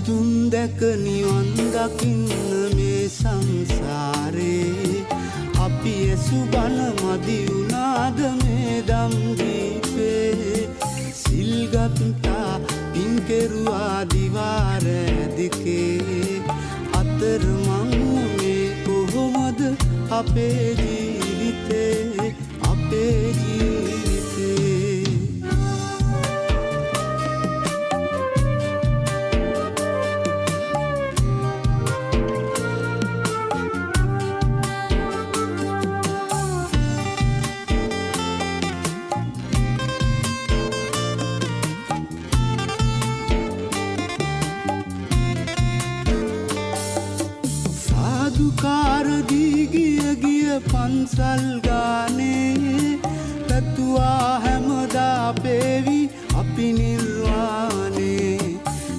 උතුම් දැක නිවන් දකින්න මේ සංසාරේ අපි ඇසු බණ මදි වුණාද මේ දම් දීපේ සිල්ගත්තා පින් කෙරුවා දිවාර දෙකේ අතරමං මේ කොහොමද අපේ ජීවිතේ අපේ ජීවිතේ දුකාරදී ගිය පන්සල් ගානේ පැතුවා හැමදා පේවි අපි